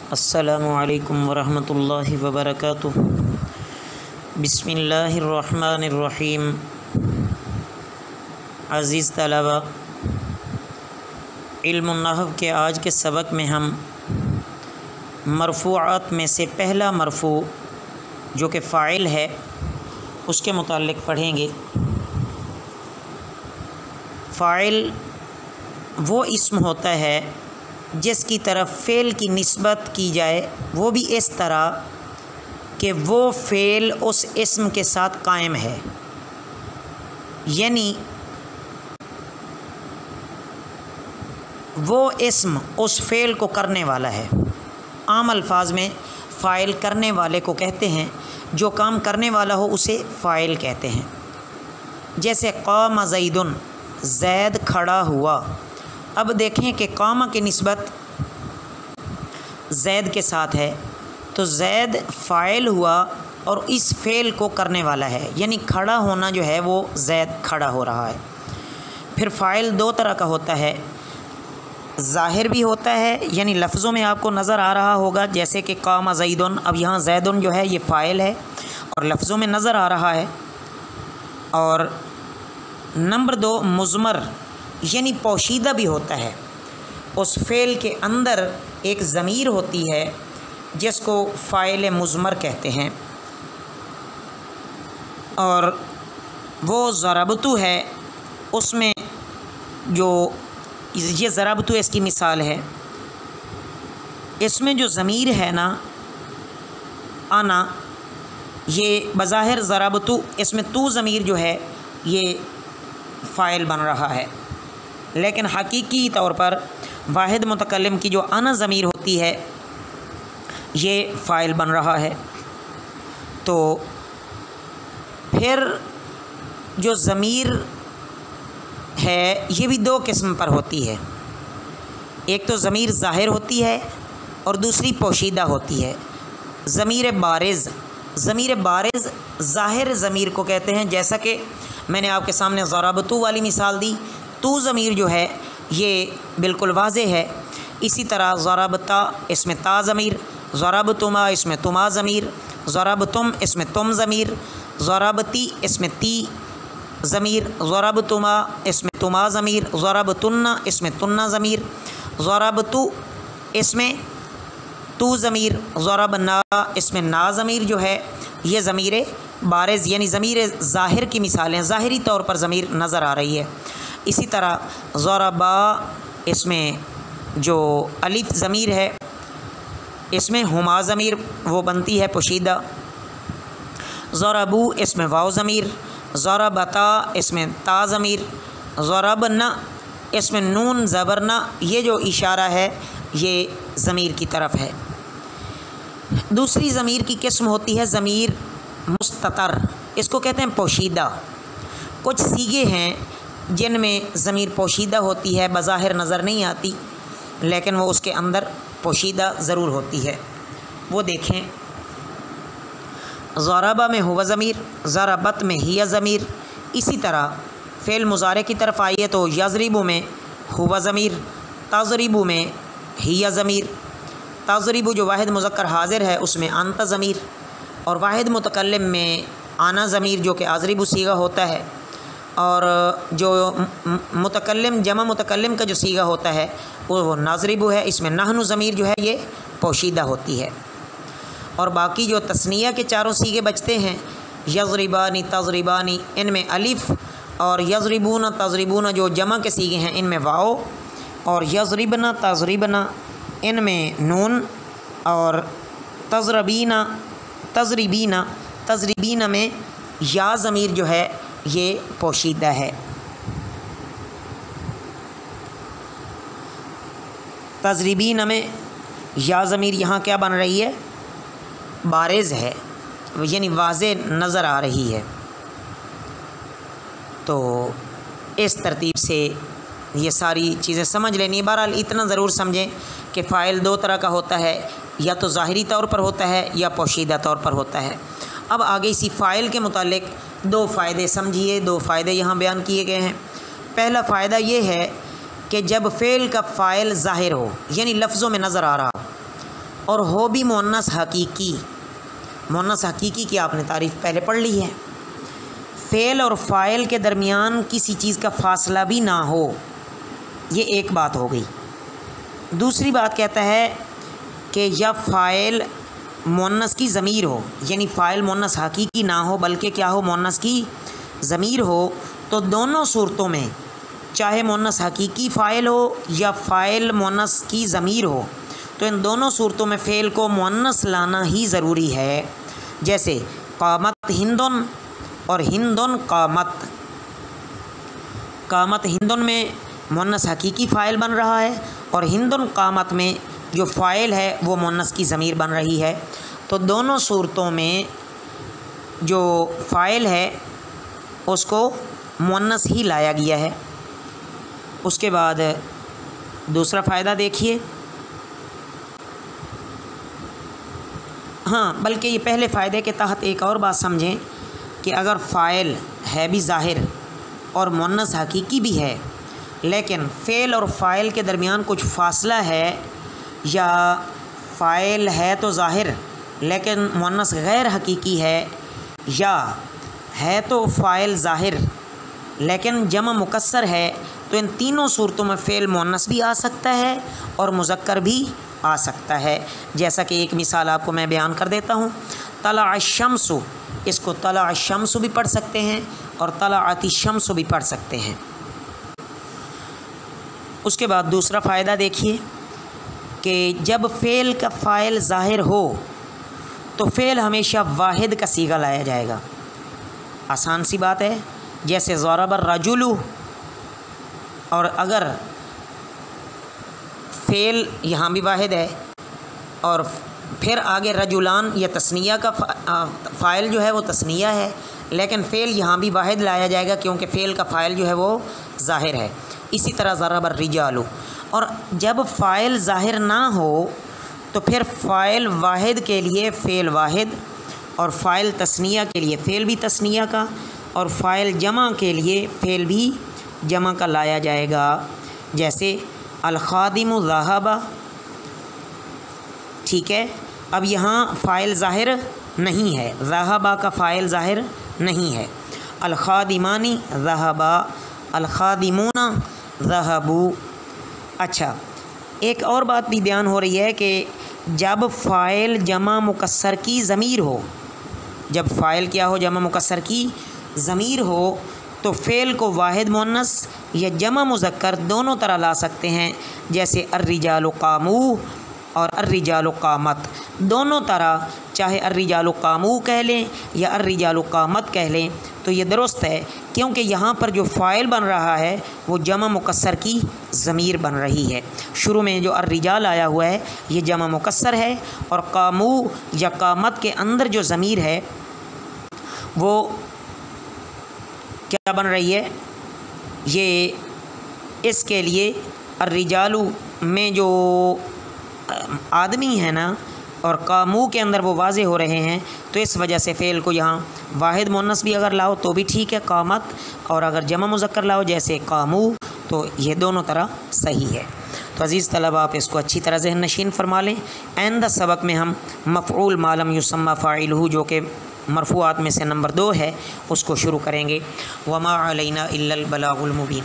अस्सलामु अलैकुम वरहमतुल्लाहि वबरकातुहू। बिस्मिल्लाहिर्रहमानिर्रहीम। अज़ीज़ तलबा, इल्मुन नहव के आज के सबक में हम मरफ़ूआत में से पहला मरफ़ू जो कि फ़ाइल है उसके मुताल्लिक़ पढ़ेंगे। फ़ाइल वो इस्म होता है जिसकी तरफ फ़ेल की निस्बत की जाए, वो भी इस तरह कि वो फ़ेल उस इस्म के साथ कायम है, यानी वो इस्म उस फ़ेल को करने वाला है। आम अल्फाज में फ़ाइल करने वाले को कहते हैं, जो काम करने वाला हो उसे फ़ाइल कहते हैं। जैसे क़ाम ज़ैदुन, ज़ैद खड़ा हुआ। अब देखें कि क़ामा की निस्बत ज़ैद के साथ है, तो ज़ैद फ़ाइल हुआ और इस फ़ेल को करने वाला है, यानी खड़ा होना जो है वो ज़ैद खड़ा हो रहा है। फिर फ़ाइल दो तरह का होता है, ज़ाहिर भी होता है, यानी लफ्ज़ों में आपको नज़र आ रहा होगा, जैसे कि क़ाम ज़ैदुन। अब यहाँ ज़ैदुन जो है ये फ़ाइल है और लफ्ज़ों में नज़र आ रहा है। और नंबर दो, मुज़मर यानी पोशीदा भी होता है। उस फ़ेल के अंदर एक ज़मीर होती है जिसको फ़ाइल मुज़मर कहते हैं, और वो ज़रबतु है। उसमें जो ये ज़रबतु इसकी मिसाल है, इसमें जो ज़मीर है ना, आना, ये बज़ाहिर ज़रबतु, इसमें तू ज़मीर जो है ये फ़ाइल बन रहा है, लेकिन हकीकी तौर पर वाहिद मुतकल्लिम की जो अना ज़मीर होती है ये फ़ाइल बन रहा है। तो फिर जो ज़मीर है ये भी दो किस्म पर होती है, एक तो ज़मीर ज़ाहिर होती है और दूसरी पोशीदा होती है। ज़मीर बारिज़, ज़मीर बारिज़ ज़ाहिर ज़मीर को कहते हैं, जैसा कि मैंने आपके सामने ज़रबतु वाली मिसाल दी। तू ज़मीर जो है ये बिल्कुल वाज़े है। इसी तरह ज़रबता इसमें ता ज़मीर, ज़रबतुमा इसमें तुमा ज़मीर, ज़रबतुम इसमें तुम ज़मीर, ज़रबती इसमें ती ज़मीर, ज़रबतुमा इसमें तुमा ज़मीर, ज़रबतुन्ना इसमें तुन्ना ज़मीर, ज़रबतु इसमें तू ज़मीर, ज़रबना इसमें ना ज़मीर जो है ये ज़मीर बारिज़ यानी ज़मीर ज़ाहिर की मिसालें, ज़ाहिरी तौर पर ज़मीर नज़र आ रही है। इसी तरह ज़रबा इसमें जो अलिफ ज़मीर है इसमें हुमा ज़मीर वो बनती है पोशीदा। ज़रबू इसमें वाव ज़मीर, ज़रबता इसमें ता ज़मीर, ज़रबना इसमें नून ज़बरना, ये जो इशारा है ये ज़मीर की तरफ है। दूसरी ज़मीर की किस्म होती है ज़मीर मुस्ततर, इसको कहते हैं पोशीदा। कुछ सीगे हैं जिनमें ज़मीर पोशीदा होती है, बज़ाहिर नज़र नहीं आती, लेकिन वो उसके अंदर पोशीदा ज़रूर होती है। वो देखें, ज़रबा में हुवा ज़मीर, ज़रबत में हिया ज़मीर। इसी तरह फ़ेल मुज़ारे की तरफ आइए तो यज़रिबु में हुवा ज़मीर, तज़रिबु में हिया ज़मीर। तज़रिबु जो वाहिद मुज़क्कर हाज़िर है उसमें अंत ज़मीर, और वाहिद मुतकल्लिम में आना ज़मीर जो कि अज़रिबु सीगा होता है, और जो मुतकल्लिम जमा मुतकल्लिम का जो सीगा होता है वो नाज़रिबु है, इसमें नहनु ज़मीर जो है ये पोशीदा होती है। और बाकी जो तस्निया के चारों सीगे बचते हैं, यज़रिबानी तज़रिबानी, इनमें अलिफ़, और यज़रिबूना तज़रिबूना जो जमा के सीगे हैं इनमें वाओ, और यज़रिबना तज़रिबना इनमें नून, और तज़रबीना तज़रिबीना तज़रिबीना में या ज़मीर जो है ये पोशीदा है। तज़रिबीना में या ज़मीर यहाँ क्या बन रही है, बारिज़ है, यानी वाज़े नज़र आ रही है। तो इस तरतीब से ये सारी चीज़ें समझ लेनी। बहरहाल इतना ज़रूर समझें कि फ़ाइल दो तरह का होता है, या तो ज़ाहिरी तौर पर होता है या पोशीदा तौर पर होता है। अब आगे इसी फ़ाइल के मुतालिक दो फ़ायदे समझिए, दो फ़ायदे यहाँ बयान किए गए हैं। पहला फ़ायदा ये है कि जब फ़ेल का फ़ाइल ज़ाहिर हो, यानी लफ्ज़ों में नज़र आ रहा हो, और हो भी मुअन्नस हकीकी। मुअन्नस हकीकी की आपने तारीफ़ पहले पढ़ ली है। फ़ेल और फ़ाइल के दरमियान किसी चीज़ का फ़ासला भी ना हो, ये एक बात हो गई। दूसरी बात कहता है कि या फ़ाइल मुअन्नस की ज़मीर हो, यानी फ़ाइल मुअन्नस हकीकी ना हो बल्कि क्या हो, मुअन्नस की ज़मीर हो, तो दोनों सूरतों में चाहे मुअन्नस हकीकी फ़ाइल हो या फ़ाइल मुअन्नस की ज़मीर हो, तो इन दोनों सूरतों में फ़ेल को मुअन्नस लाना ही ज़रूरी है। जैसे कामत हिंदुन और हिंदुन कामत। कामत हिंदुन में मुअन्नस हकीकी फ़ाइल बन रहा है और हिंदुन कामत में जो फ़ाइल है वो मुअन्नस की ज़मीर बन रही है। तो दोनों सूरतों में जो फ़ाइल है उसको मुअन्नस ही लाया गया है। उसके बाद दूसरा फ़ायदा देखिए। हाँ, बल्कि ये पहले फ़ायदे के तहत एक और बात समझें कि अगर फ़ाइल है भी ज़ाहिर और मुअन्नस हकीकी भी है, लेकिन फ़ेल और फ़ाइल के दरमियान कुछ फ़ासला है, या फ़ाइल है तो ज़ाहिर लेकिन मुअन्नस गैर हकीकी है, या है तो फ़ाइल ज़ाहिर लेकिन जमा मुकस्सर है, तो इन तीनों सूरतों में फ़ेल मुअन्नस भी आ सकता है और मुज़क्कर भी आ सकता है। जैसा कि एक मिसाल आपको मैं बयान कर देता हूँ। तला अश-शम्सु, इसको तला अश-शम्सु भी पढ़ सकते हैं और तलाअति शम्सु भी पढ़ सकते हैं। उसके बाद दूसरा फ़ायदा देखिए कि जब फ़ेल का फ़ाइल ज़ाहिर हो तो फ़ेल हमेशा वाहिद का सीगा लाया जाएगा। आसान सी बात है, जैसे ज़रब रजुलु, और अगर फ़ेल यहाँ भी वाहिद है और फिर आगे रजुलान या तस्निया का फ़ाइल जो है वो तस्निया है, लेकिन फ़ेल यहाँ भी वाहिद लाया जाएगा क्योंकि फ़ेल का फ़ाइल जो है वो ज़ाहिर है। इसी तरह ज़रब रिजालु। और जब फ़ाइल ज़ाहिर ना हो तो फिर फ़ाइल वाहिद के लिए फ़ेल वाहिद, और फ़ाइल तस्निया के लिए फ़ेल भी तस्निया का, और फ़ाइल जमा के लिए फ़ेल भी जमा का लाया जाएगा। जैसे अल-ख़ादिमु ज़हबा, ठीक है। अब यहाँ फ़ाइल ज़ाहिर नहीं है, ज़हबा का फ़ाइल ज़ाहिर नहीं है। अल-ख़ादिमानी ज़हबा, अल-ख़ादिमूना ज़हबू। अच्छा, एक और बात भी बयान हो रही है कि जब फ़ाइल जमा मुकस्सर की ज़मीर हो, जब फ़ाइल क्या हो, जमा मुकस्सर की ज़मीर हो, तो फ़ेल को वाहिद मुअन्नस या जमा मुज़क्कर दोनों तरह ला सकते हैं। जैसे अर्रिजालु कामू और अर्रिजालु कामत, दोनों तरह चाहे अर्रिजालु कामू कह लें या अर्रिजालु कामत कह लें तो ये दुरुस्त है, क्योंकि यहाँ पर जो फ़ाइल बन रहा है वो जमा मुकस्सर की ज़मीर बन रही है। शुरू में जो अर्रिजाल आया हुआ है ये जमा मुकस्सर है, और कामू या कामत के अंदर जो ज़मीर है वो क्या बन रही है, ये इसके लिए अर्रिजालु में जो आदमी है ना और कामू के अंदर वो वाज़े हो रहे हैं, तो इस वजह से फ़ेल को यहाँ वाहिद मुअन्नस भी अगर लाओ तो भी ठीक है कामत, और अगर जमा मुज़क्कर लाओ जैसे कामू, तो ये दोनों तरह सही है। तो अज़ीज़ तलबा, आप इसको अच्छी तरह ज़हन नशीन फरमा लें। आइंदा सबक में हम मफ़ऊल मालम युसम्मा फ़ाइलहु, जो कि मरफ़ूआत में से नंबर 2 है, उसको शुरू करेंगे। वमा अलैना इल्लल बलागुल मुबीन।